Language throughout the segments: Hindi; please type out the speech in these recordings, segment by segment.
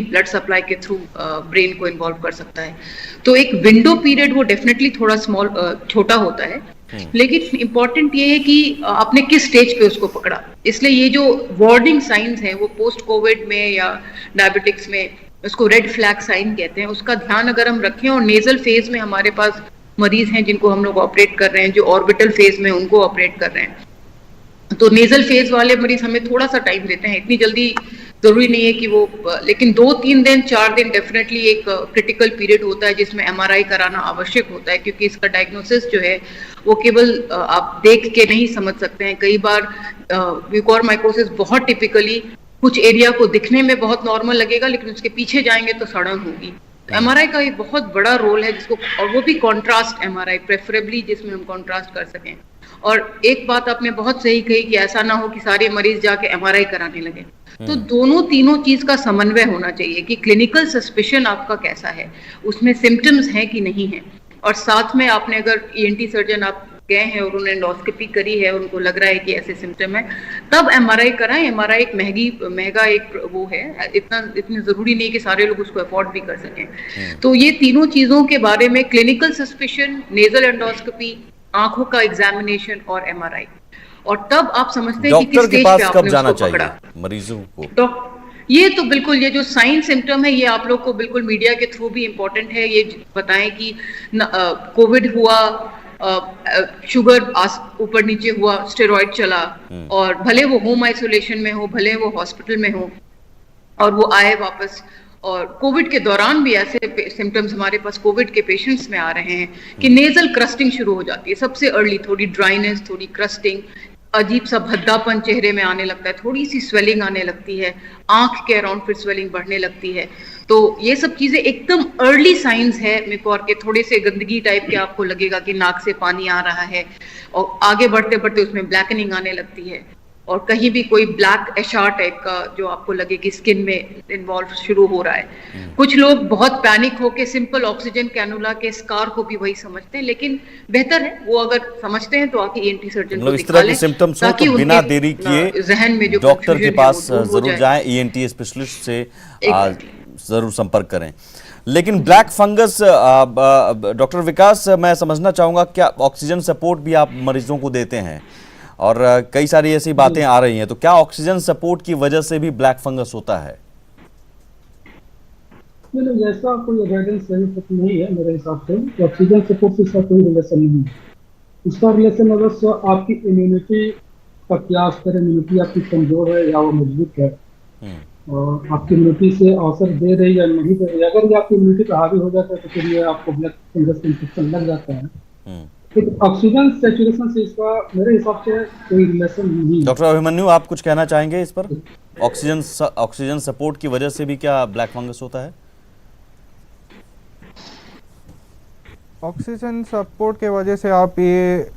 ब्लड सप्लाई के थ्रू ब्रेन को इन्वॉल्व कर सकता है। तो एक विंडो पीरियड वो डेफिनेटली थोड़ा छोटा होता है, लेकिन इंपॉर्टेंट ये है कि आपने किस स्टेज पे उसको पकड़ा। इसलिए ये जो वार्निंग साइंस हैं वो पोस्ट कोविड में या डायबिटिक्स में उसको रेड फ्लैग साइन कहते हैं, उसका ध्यान अगर हम रखें। और नेजल फेज में हमारे पास मरीज हैं जिनको हम लोग ऑपरेट कर रहे हैं, जो ऑर्बिटल फेज में उनको ऑपरेट कर रहे हैं। तो नेजल फेज वाले मरीज हमें थोड़ा सा टाइम देते हैं, इतनी जल्दी जरूरी नहीं है कि वो, लेकिन 2-3 दिन 4 दिन डेफिनेटली एक क्रिटिकल पीरियड होता है जिसमें एमआरआई कराना आवश्यक होता है, क्योंकि इसका डायग्नोसिस जो है वो केवल आप देख के नहीं समझ सकते हैं। कई बार म्यूकोरमाइकोसिस बहुत टिपिकली कुछ एरिया को दिखने में बहुत नॉर्मल लगेगा, लेकिन उसके पीछे जाएंगे तो सड़न होगी। तो एमआरआई का एक बहुत बड़ा रोल है जिसको, और वो भी कॉन्ट्रास्ट एमआरआई प्रेफरेबली, जिसमें हम कॉन्ट्रास्ट कर सकें। और एक बात आपने बहुत सही कही कि ऐसा ना हो कि सारे मरीज जाके एमआरआई कराने लगे। तो दोनों तीनों चीज का समन्वय होना चाहिए कि क्लिनिकल सस्पिशन आपका कैसा है, उसमें सिम्टम्स हैं कि नहीं है, और साथ में आपने अगर ईएनटी सर्जन आप गए हैं और उन्होंने एंडोस्कोपी करी है, उनको लग रहा है कि ऐसे सिम्टम है, तब एमआरआई कराएं। एमआरआई एक महंगा एक वो है, इतनी जरूरी नहीं कि सारे लोग उसको अफोर्ड भी कर सकें। तो ये तीनों चीजों के बारे में, क्लिनिकल सस्पिशन, नेजल एंडोस्कोपी, आंखों का एग्जामिनेशन और एमआरआई, और तब आप समझते हैं कि किस स्टेज पे आपने उसको पकड़ा। मरीजों को ये तो बिल्कुल, ये जो साइन सिम्टम है ये आप लोग को बिल्कुल मीडिया के थ्रू भी इम्पोर्टेंट है ये बताएं कि कोविड हुआ, शुगर ऊपर नीचे हुआ, स्टेरॉइड चला, और भले वो होम आइसोलेशन में हो, भले वो हॉस्पिटल में हो, और वो आए वापस। और कोविड के दौरान भी ऐसे सिम्टम्स हमारे पास कोविड के पेशेंट्स में आ रहे हैं कि नेजल क्रस्टिंग शुरू हो जाती है सबसे अर्ली, थोड़ी ड्राइनेस, थोड़ी क्रस्टिंग, अजीब सा भद्दापन चेहरे में आने लगता है, थोड़ी सी स्वेलिंग आने लगती है, आंख के अराउंड फिर स्वेलिंग बढ़ने लगती है। तो ये सब चीजें एकदम अर्ली साइंस है म्यूकोर के। थोड़े से गंदगी टाइप के आपको लगेगा कि नाक से पानी आ रहा है, और आगे बढ़ते बढ़ते उसमें ब्लैकनिंग आने लगती है, और कहीं भी कोई ब्लैक एशार टाइप का जो आपको लगे कि स्किन में इन्वॉल्व शुरू हो रहा है। कुछ लोग बहुत पैनिक होके सिंपल ऑक्सीजन कैनुला के स्कार को भी वही समझते हैं, लेकिन बेहतर है वो अगर समझते हैं तो आके ईएनटी सर्जन को दिखा लें, सिम्टम्स हो तो बिना देरी किए जहन में जो डॉक्टर के पास जरूर जाएं, ईएनटी स्पेशलिस्ट से जरूर संपर्क करें। लेकिन ब्लैक फंगस, डॉक्टर विकास, मैं समझना चाहूंगा क्या ऑक्सीजन सपोर्ट भी आप मरीजों को देते हैं? और कई सारी ऐसी बातें आ रही हैं, तो क्या ऑक्सीजन सपोर्ट की वजह से भी ब्लैक फंगस होता है? नहीं, ऐसा कोई एविडेंस नहीं है मेरे हिसाब से। ऑक्सीजन सपोर्ट से इसका कोई रिलेशन नहीं है। इसका रिलेशन अगर आपकी इम्यूनिटी का क्या स्तर, इम्यूनिटी आपकी कमजोर है या वो मजबूत है, और आपकी इम्यूनिटी से अवसर दे रही है या नहीं दे रही है। अगर ये आपकी इम्यूनिटी पर हावी हो जाता है तो फिर ये आपको ब्लैक फंगस इन्फेक्शन लग जाता है। ऑक्सीजन सैचुरेशन से इसका मेरे हिसाब से कोई रिलेशन नहीं है। डॉक्टर अभिमन्यु, आप कुछ कहना चाहेंगे इस पर? ऑक्सीजन सपोर्ट की वजह से भी क्या ब्लैक फंगस होता है? ऑक्सीजन सपोर्ट के वजह से आप ये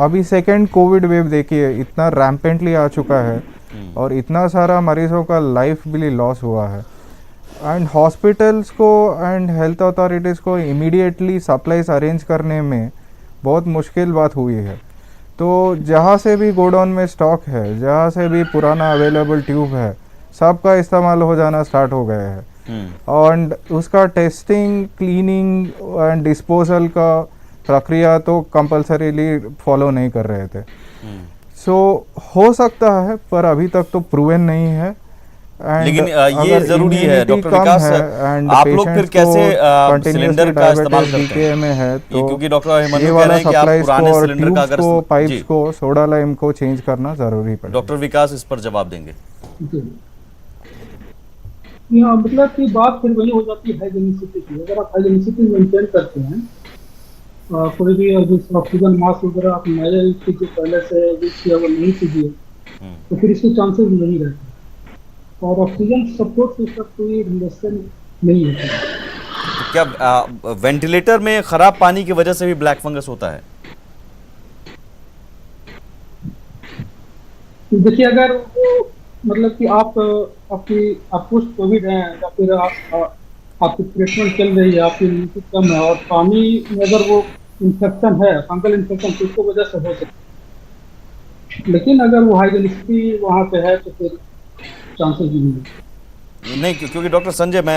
अभी सेकेंड कोविड वेव देखिए, इतना रैम्पेंटली आ चुका है और इतना सारा मरीजों का लाइफ भी लॉस हुआ है। एंड हॉस्पिटल्स को एंड हेल्थ अथॉरिटीज़ को इमीडिएटली सप्लाईज अरेंज करने में बहुत मुश्किल बात हुई है। तो जहाँ से भी गोडाउन में स्टॉक है, जहाँ से भी पुराना अवेलेबल ट्यूब है, सबका इस्तेमाल हो जाना स्टार्ट हो गया है। और उसका टेस्टिंग, क्लीनिंग एंड डिस्पोजल का प्रक्रिया तो कंपल्सरीली फॉलो नहीं कर रहे थे। सो हो सकता है, पर अभी तक तो प्रूवन नहीं है। लेकिन ये जरूरी है डॉक्टर विकास, आप लोग फिर कैसे सिलेंडर का इस्तेमाल करते हैं? तो क्योंकि डॉक्टर अभिमन्यु कह रहे हैं कि आप पुराने सिलेंडर का अगर पाइप्स को, सोडा लाइम को चेंज करना जरूरी पड़ेगा। डॉक्टर विकास इस पर जवाब देंगे। मतलब की बात फिर वही हो जाती है हाइजीनिसिटी की। अगर आप हाइजीनिसिटी मेंटेन करते हैं, कोई भी ऑक्सीजन मास्क वगैरह आप नया यूज कीजिए, पहले से यूज किया वो नहीं कीजिए, तो फिर इसके चांसेस नहीं रहते। और ऑक्सीजन सपोर्ट से इसका कोई रिलेशन नहीं होता है। तो क्या वेंटिलेटर में खराब पानी की वजह से भी ब्लैक फंगस होता है? देखिए, अगर वो मतलब कि आप पोस्ट कोविड हैं या फिर आपकी ट्रीटमेंट चल रही है, आपकी इम्यूनिटी कम है और पानी में अगर वो इन्फेक्शन है, फंगल इन्फेक्शन, तो उसको वजह से हो सकता है। लेकिन अगर वो हाइजीनिसिटी वहाँ पे है तो फिर चांसेस भी नहीं, क्योंकि डॉक्टर संजय, मैं